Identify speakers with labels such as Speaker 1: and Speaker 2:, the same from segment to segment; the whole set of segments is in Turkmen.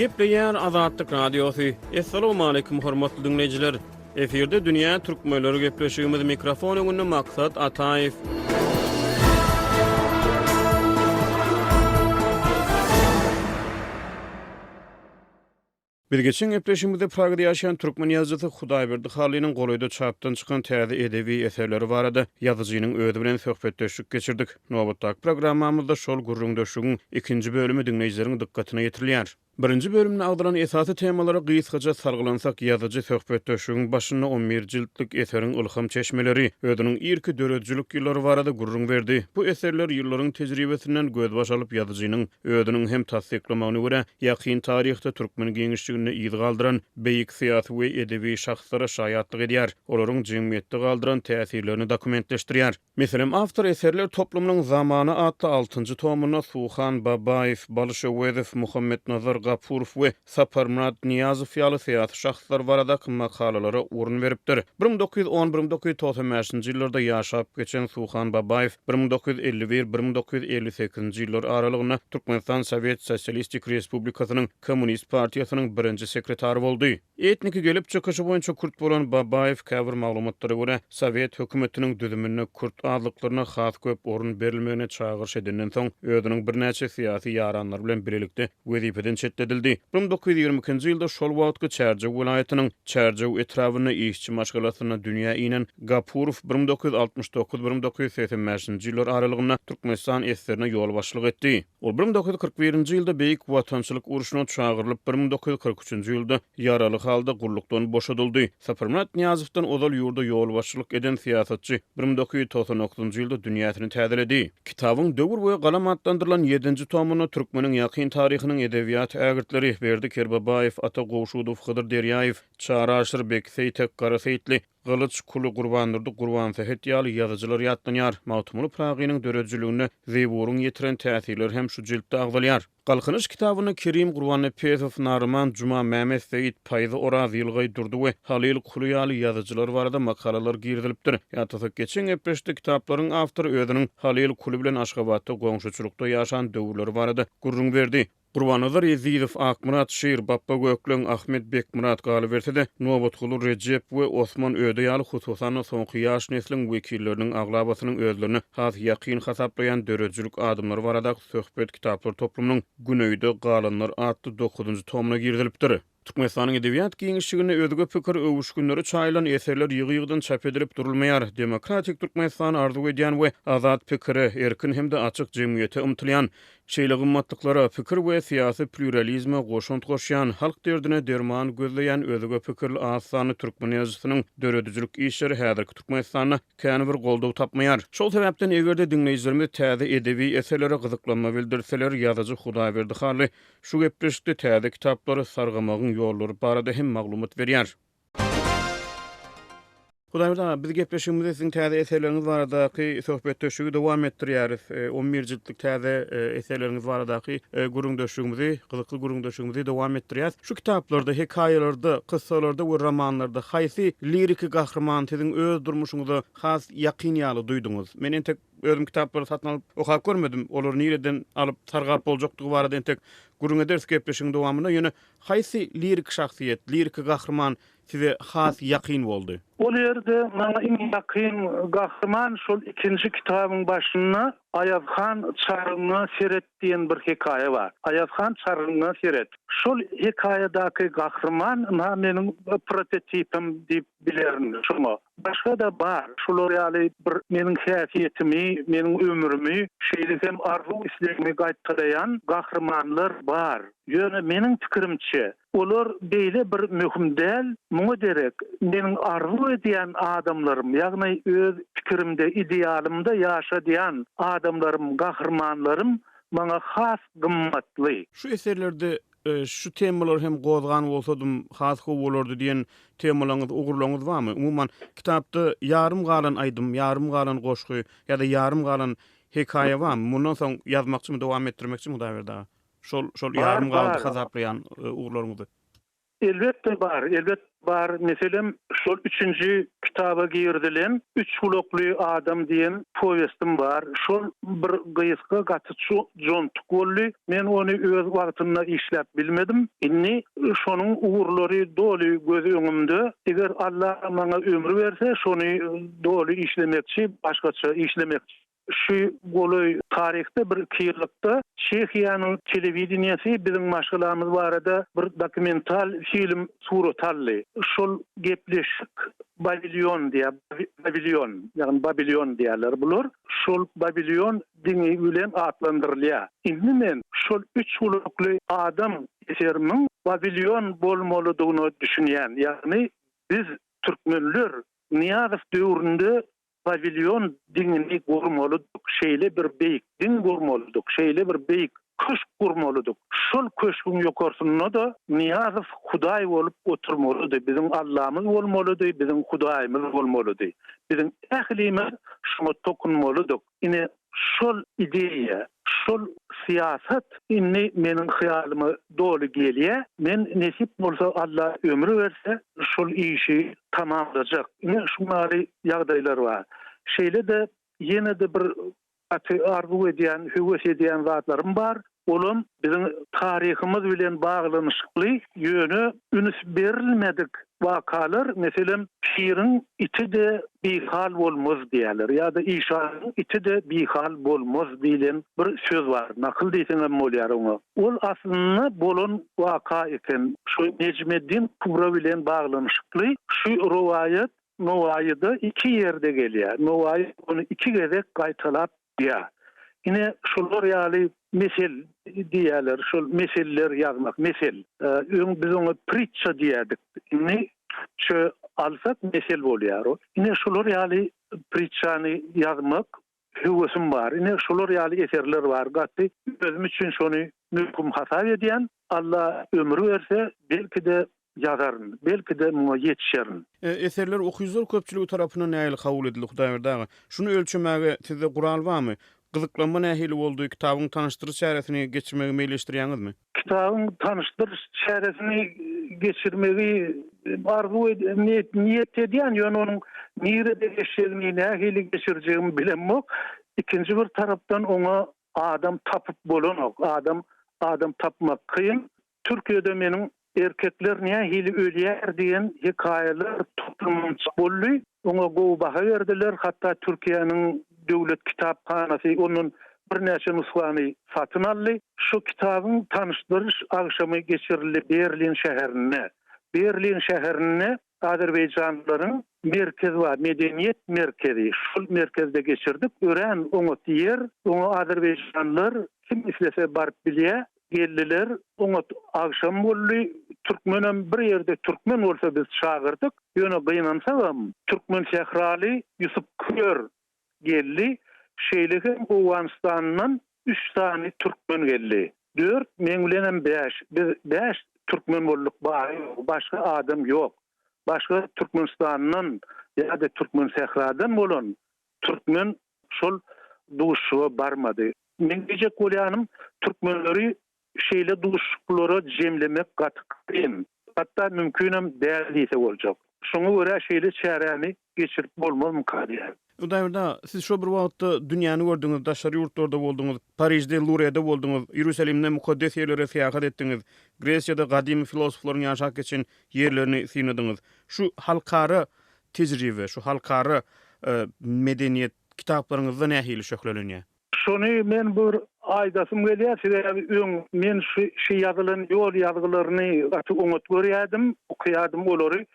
Speaker 1: Gepleýär Azatlyk Radiosu. Assalamu alaykum hormatly dinleyijiler. Eferde dünýä türkmenleri gepleşigimiz mikrofon öňünde maksat Ataýew. Bir geçen gepleşigimizde Pragada ýaşaýan türkmen ýazgysy Hudaýberdi Halynyň golaýda çapdan çykan täze edebi eserleri barada ýazyjynyň özi bilen söhbetleşik geçirdik. Nowatdaky programmamyzda şol gurrundaşygyň ikinji bölümi dinleýijileriň dikkatine ýetirilýär. Birinji bölümde agdalan esasy temalara gysgaça sargylansak ýazyjy söhbetleşigiň başyna 11 jiltlik eseriň Ilham çeşmeleri özüniň irki döredjilik ýyllary barada gurrun berdi. Bu eserler ýyllaryň tejribesinden gözbaş alyp ýazyjynyň özüniň hem tasdiklamagyna görä ýakyn taryhda türkmen geňişligine ýygy galdyran beýik syýasy we edebi şahslara şaýatlyk edýär. Olaryň jemgyýetde galdyran täsirlerini dokumentleşdirýär. Meselem awtor eserler toplumynyň zamany adly 6-njy tomuna Suhan Babaýew, Balşewezow, Muhammed Nazar Gapurov we Saparmurad Niyazow ýaly syýasy şahslar baradaky makalara urun beripdir. 1910-1995-nji ýyllarda ýaşap geçen Suhan Babaýew 1951-1958-nji ýyllar aralygyna Türkmenistan Sowet Sosialistik Respublikasynyň Kommunist Partiýasynyň birinji sekretary boldy. Etniki gelip çykyşy boýunça kurt bolan Babaýew käbir maglumatlara görä Sowet hökümetiniň düzümine kurt adlyklaryna has köp urun berilmegine çağırş edenden soň özüniň birnäçe syýasy ýaranlar bilen birlikde wezipeden çetledildi. 1922-nji ýylda şol wagtky Çerjew welaýatynyň Çerjew etrawyna işçi maşgalatyna dünýä inen Gapurov 1969-1985-nji ýyllar aralygyna Türkmenistan eserine ýol başlyk etdi. Ol 1941-nji ýylda beýik watançylyk uruşuna çağırlyp 1943-nji ýylda ýaraly halda gurlukdan boşadyldy. Saparmurad Niyazowdan ozal ýurda ýol başlyk eden syýasatçy 1999-njy ýylda dünýäsini täzeledi. Kitabyň döwür boýy galam adlandyrylan 7-nji tomuny türkmeniň ýakyn taryhynyň edebiyat ägirtleri Berdi Kerbabaýew, Ata Gowşudow, Hydyr Derýaýew, Çara Aşyrbek, Seytek Garaseýtli, Gylyç Kulu Gurbanurdy Gurban Sehet ýaly ýazyjylar ýatlanýar. Mawtumly Pragynyň döredjiligine zewuruň ýetiren täsirler hem şu jiltde agdalýar. Galkynyş kitabyny Kerim Gurbanpezow, Narman Juma, Mehmet Seyit Paýzy Oraz ýylgy durdy we Halil Kulu ýaly ýazyjylar barada makalalar girdilipdir. Ýa-da geçen epreşde kitaplaryň awtory özüniň Halil Kulu bilen Aşgabatda goňşuçylykda ýaşan döwürleri barada gurrun berdi. Gurbanazar Yezidow, Akmurat Şir, Bappa Göklen, Ahmet Bekmurat galy bersede, Nowatguly Recep we Osman Öde ýaly hususan soňky ýaş nesliniň wekilleriniň aglabasynyň özlerini has ýakyn hasaplayan döredjilik adamlary barada söhbet kitaplar toplumynyň Günöýde galanlar adly 9-njy tomuna girdilipdir. Türkmenistanyň edebiýat giňişligine özgä pikir öwüşgünleri çaýlan eserler ýygy-ýygydan çap edilip durulmaýar. Demokratik Türkmenistan arzu edýän we azat pikiri, erkin hemde açyk jemgyýete umtylýan, şeýle gymmatlyklary, pikir we syýasy pluralizme goşunt goşýan, halk derdine derman gözleýän özgä pikirli az sany türkmen ýazgysynyň döredjilik işleri häzirki Türkmenistanda kän bir goldaw tapmaýar. Şol sebäpden egerde dinleýijilerimiz täze edebi eserlere gyzyklanma bildirseler, ýazyjy Hudaýberdi Haly şu gepleşikde täze kitaplary sargamagyň ýollary barada hem maglumat berýär. Hudaýberdi, biz gepleşigimizde siziň täze eserleriňiz baradaky söhbetleşigi dowam etdirýäris. 11 jiltlik täze eserleriňiz baradaky gurrundaşygymyzy, gyzykly gurrundaşygymyzy dowam etdirýäris. Şu kitaplarda, hekaýalarda, kyssalarda we romanlarda haýsy lirik gahrman siziň öz durmuşyňyza has ýakyn ýaly duýduňuz? Men entek özüm kitaplary satyn alyp okap görmedim. Olar nireden alyp targap boljakdygy barada entek gurrun eders gepleşigiň dowamyna ýöne haýsy lirik şahsiýet, lirik gahrman size has ýakyn boldy?
Speaker 2: O ýerde maňa iň ýakyn gahrman şol ikinji kitabyň başynda Ayazhan Çarıňy Seret diýen bir hekaýa bar. Ayazhan Çarıňy Seret. Şol hekaýadaky gahrman meniň prototipim diýip bilerim şoňa. Başga da bar. Şolar ýaly bir meniň häsiýetimi, meniň ömrümi, şeýle hem arzu islegimi gaýtdyran gahrmanlar bar. Ýöne meniň pikirimçe olar beýle bir möhüm däl, muňa derek meniň arzu edýän adamlarym, ýagny öz pikirimde, idealymda ýaşadýan adamlarym, gahrmanlarym maňa has gymmatly.
Speaker 1: Şu eserlerde şu temalar hem gozgan bolsadym has bolardy diýen temalaryňyz, ugurlaryňyz barmy? Umuman kitapda ýarym galan aýdym, ýarym galan goşgy ýa-da ýarym galan hekaýe barmy? Mundan soň ýazmakçymy, dowam etdirmekçimi Hudaýberdi? Şol ýarym galan hasaplayan ugurlaryňyzy.
Speaker 2: Elbette bar, elbette bar. Meselem şol 3-nji kitaba girdilen 3 bulokly adam diýen powestim bar. Şol bir gyýyska gatyçy jontuk boldy. Men onu öz wagtynda işläp bilmedim. Inni şonuň uğurlary doly göz öňümde. Eger Allah maňa ömür berse, şonu doly işlemekçi, başgaça işlemekçi. Şu goly tarihte bir kýyrlykda Çehiýanyň telewizionyasy biziň maşgalamyz barada bir dokumental film suratly. Şol gepleşik Babilon diýär, Babilon diýerler bular. Şol Babilon diňi bilen atlandyrylýar. Indi men şol 3 ulukly adam eserimiň Babilon bolmalydygyny düşünýän. Ýagny biz türkmenler Niýazow döwründe Babilon diňini gurmalydyk, şeýle bir beýik din gurmalydyk, şeýle bir beýik köşk gurmalydyk. Şol köşküň ýokarsyna da Niýazow Hudaý bolup oturmalydy, biziň Allahmyz bolmalydy, biziň Hudaýymyz bolmalydy. Biziň ählimiz şuna tokunmalydyk. Ine şol ideýa, şol siýasat inni meniň hyýalyma doly gelýär. Men nesip bolsa Allah ömrü berse şol işi tamamlajak. Ine şunary ýagdaýlar bar. Şeýle de ýene de bir arzu edýän, höwes edýän zatlarym bar. Olum biziň taryhymyz bilen baglanyşykly ýöne üns berilmedik wakalar. Meselem şiiriň iti de bihal bolmaz diýerler. Ýa-da İşanyň iti de bihal bolmaz diýilen bir söz bar. Nakıl diýseňem bolýar oňa. Ol aslynda bolan waka eken. Şu Necmeddin Kubra bilen baglanyşykly şu rowaýat Novaýyda 2 ýerde gelýär. Novaýy onu 2 gezek gaýtalap diýär. Ine şolar ýaly mesel diýerler, şol meselleri ýazmak, mesel. Biz onu pritça diýerdik. Ine şu alsak mesel bolýar. Ine şolar ýaly pritçany ýazmak höwesim bar. Ine şolar ýaly eserler bar. Gatty özüm üçin şonu mümkin hasap edýän. Allah ömrü berse belki de ýazaryn, belki de muňa ýetişerin.
Speaker 1: Eserler okuyucular köpçüligi tarapyndan nähili kabul edildi Hudaýberdagy. Şunu ölçemäge sizde gural barmy? Gyzyklanma nähili boldy, kitabyň tanışdyryş çäresini geçirmegi meýleşdirýäňizmi?
Speaker 2: Kitabyň tanışdyryş çäresini geçirmegi arzu niyet edýän ýöne onuň nirede geçirmegi nähili geçirjegimi bilenmek. Ikinji bir tarapdan oňa adam tapyp bolanok, adam tapmak kıyın. Türkiýede meniň erkekler nähili ölýär diýen hikaýalar toplumynç boldy. Oňa gowy baha berdiler. Hatda Türkiýanyň döwlet kitaphanasy onun bir näçe nusxany satyn aldy. Şu kitabyň tanışdyryş agşamy geçirildi Berlin şäherine. Berlin şäherine Azerbaýjanlylaryň merkezi var, medeniýet merkezi. Şol merkezde geçirdik. Ören oňa diýer, oňa Azerbaýjanlylar kim islese barıp bilýär. Geldiler, oňa agşam boldy. Türkmenem bir ýerde türkmen bolsa biz çağırdyk. Ýöne gynansaňam türkmen şähraly Ýusup Kür geldi. Şeýlegi Owanistandan 3 tane türkmen geldi. 4 men bilenem 5. Biz 5 türkmen bolduk. Başga adam ýok. Başga Türkmenistandan ýa-da türkmen şähradan bolan türkmen şol duşuwa barmady. Men diyecek bolýanym türkmenleri şeýle duşuklary jemlemek gatykyn. Hatda mümkinem däl diýse boljak. Şoňa görä şeýle çäreni geçirip bolmaz mykady.
Speaker 1: Hudaýberda siz şo bir wagtda dünýäni gördüňiz, daşary ýurtlarda bolduňyz, Parisde, Lourdes bolduňyz, Ýerusalimde mukaddes ýerlere seýahat etdiňiz, Gresiýada gadymy filosoflaryň ýaşap geçen ýerlerini synladyňyz. Şu halkara tejribe, şu halkara medeniýet kitaplaryňyzda nähili şöhrelenýär?
Speaker 2: Şonu men bir aýdasym gelýär. Men şu ýazylan ýol ýazgylaryny açyk oňat görýärdim, okuýardym olary.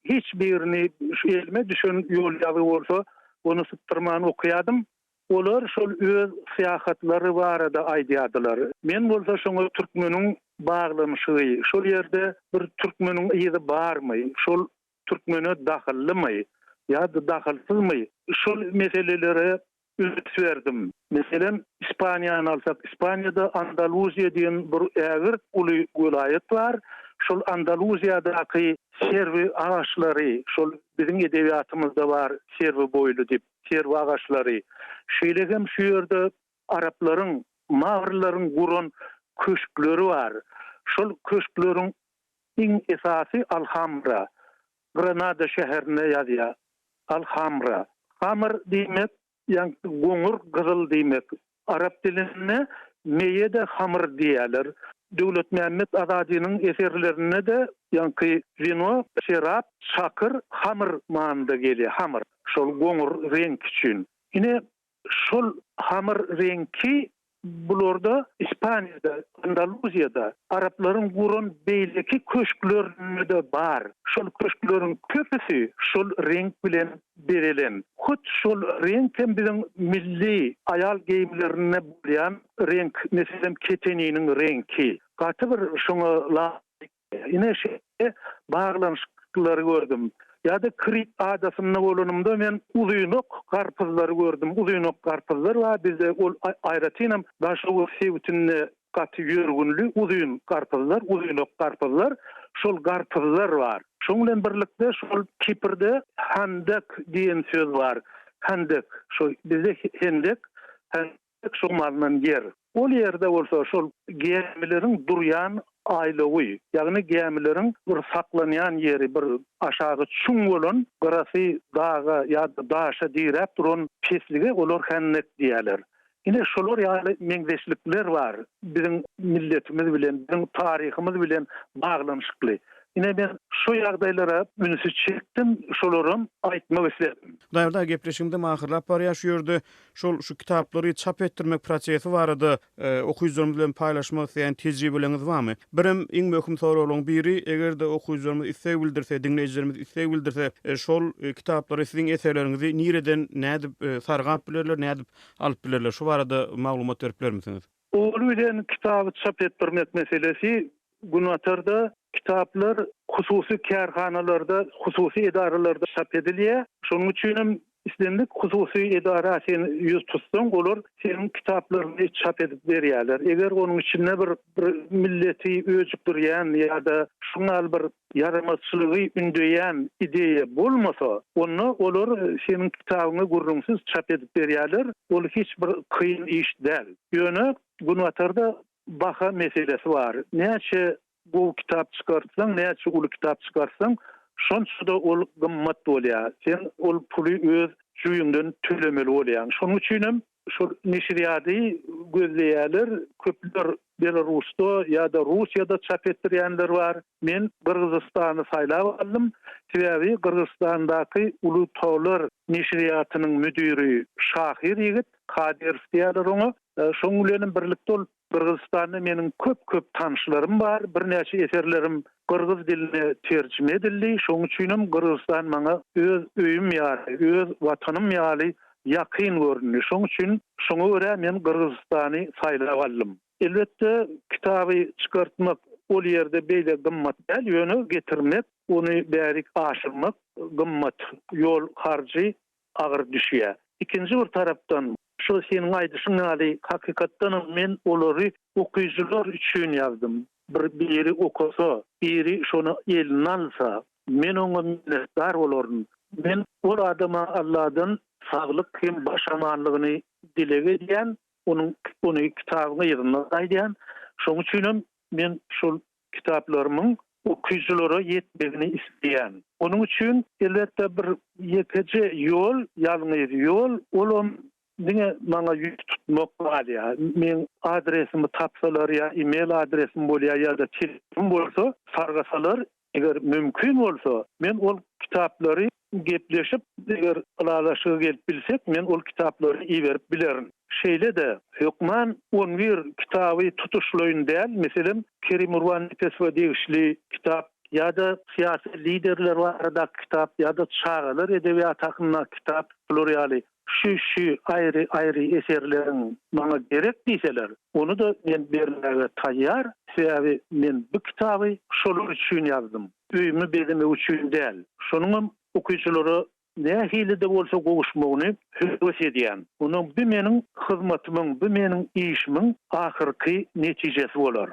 Speaker 2: Hiç birini şu elime düşen ýol ýazy bolsa, onu sıktırman okuýardym. Olar şol öz syýahatlary barada aýdýardylar. Men bolsa şoňa türkmeniň baglanyşy, şol ýerde bir türkmeniň ýygy barmy, şol türkmene dahillymy, ýa-da dahilsizmi? Şol meselelere üst verdim. Meselen İspaniýany alsak, İspaniýada Andaluziýa diýen bir ägir uly welaýat bar. Şol Andaluziýadaky serwi ağaçlary, şol biziň edebiýatymyzda bar, serwi boýlu dip, serwi ağaçlary. Şeýlegem şu ýerde Araplaryň, Magrlaryň guran köşkleri bar. Şol köşkleriň iň esasy Alhambra. Granada şäherine ýazýar. Al-Hamra. Hamr diýmek, ýani goňur gyzyl diýmek. Arap dilinde meye de hamr diýerler. Döwlet Mehmet Azadynyň eserlerine de ýani vino, şerap, şakyr, hamr manynda gelýär. Hamr. Şol goňur renk üçin. Ine şol hamr renki bularda İspanya'da, Andaluzya'da Arapların gurun beyleki köşklerinde bar. Şol köşklerin köpüsü şol renk bilen berilen. Hut şol renk hem bizim milli ayal giyimlerine bulayan renk. Meselem keteniğinin renki. Katı bir şuna la yine bağlanışıkları gördüm. Ya da Krit adasında bolunumda men uzunok karpuzlar gördüm. Uzunok karpuzlar var. Bizde ol ayratinam başo sevtünne katı yürgünlü uzun karpuzlar, uzunok karpuzlar. Şol karpuzlar var. Şonla birlikde şol Kipr'de hendek diyen söz var. Hendek. Şo bizde hendek şol malnan yer. Ol yerde bolsa şol gemilerin duryan aylığı, yani gemilerin bir saklanyan yeri, bir aşağı çuň bolan, garasy dağa ya da daşa direp duran pislige olar hennek diýerler. Ine şolar ýaly meňzeşlikler var. Bizim milletimiz bilen, bizim taryhymyz bilen baglanyşykly. Ine ben şu ýagdaýlara münsü çekdim, şolarym aýtmak isledim.
Speaker 1: Daýrda gepleşimde mahyrlap bar ýaşýardy. Şu kitaplary çap etdirmek prosesi barady. Okuyjlarymyz bilen paýlaşmak isleýän tejribeleňiz barmy? Birim iň möhüm soragyň biri, egerde okuyjlarymyz isleg bildirse, dinleýijilerimiz isleg bildirse, şol kitaplary siziň eserleriňizi nireden nädip sargap bilerler, nädip alyp bilerler? Şu barada maglumat berip bermisiňiz?
Speaker 2: Ol bilen kitaby çap etdirmek meselesi Gunatarda kitaplar hususy kärhanalarda, hususy edaralarda çap edilýär. Şonuň üçin islendik hususy edara sen ýüz tutsaň bolar, senin kitaplaryny çap edip berýärler. Eger onuň içinde bir milleti öjükdirýän ýa-da şuňal bir yaramazçylygy ündüýän ideýa bolmasa, onu olar senin kitabyny gurrunsyz çap edip berýärler. Ol hiç bir kıyın iş däl. Ýöne Gunatarda baha meselesi var. Näçe bu kitap çıkartsan, näçe ulu kitap çıkartsan, şonça da ol gymmat bolýar. Sen ol puly öz jüýüňden tölemeli bolýan. Şonuň üçin şu neşriýaty gözleýärler, köpler Belarusda ýa-da Russiýada çap etdirýänler bar. Men Kırgızstany saýlap aldym. Sebäbi Kırgızstandaky Ulu Tawlar neşriýatynyň müdiri Şahir ýigit Kadir diýerler oňa. Şoň bilen birlikde ol Kırgızstanda meniň köp tanışlarym bar. Birnäçe eserlerim Kırgız diline terjime edildi. Şoň üçin Kırgızstan maňa öz öýüm ýaly, öz watanym ýaly ýakyn görünýär. Şoň üçin şoňa görä men Kırgızstany saýlap aldym. Elbette kitaby çıkartmak ol ýerde beýle gymmat däl, ýöne getirmek, ony bärik aşyrmak gymmat, ýol harjy agyr düşýär. İkinji bir tarapdan şu senin aýdyşyň ýaly hakykatdan men olary okuyjylar üçin ýazdym. Biri okusa, biri şonu eline alsa, men oňa minnetdar bolarym. Men ol adama Allah'dan saglyk hem başamanlygyny dilek edýän, ony kitabyna ýygyna aýdýan. Şoň üçin men şol kitaplarymyň okuyjylara ýetmegini isleýän. Onuň üçin elbetde bir ýekeje ýol, ýalňyz ýol, olam diňe maňa ýüz tutmak barýar. Men adresimi tapsalar ýa e-mail adresim bolýar ýa-da telefon bolsa, sargasalar, eger mümkin bolsa, men ol kitaplary gepleşip, eger alalaşyg gelip bilsek, men ol kitaplary iýerip bilerim. Şeýle de hökman 11 kitaby tutuşlaýyn däl, meselem Kerim Urban Tesva degişli kitap ýa-da syýasy liderler barada kitap ýa-da çağalar edebiýat hakyna kitap plurali şu aýry eserleriň maňa gerek diýseler, onu da men bermäge taýýar. Sebäbi men bu kitaby şolar üçin ýazdym. Öýümü belime üçin däl. Şonuň okuyjylary nähili de bolsa gowuşmagyny höwes edýän. Onuň bu meniň hyzmatymyň, bu meniň işimiň ahyrky netijesi bolar.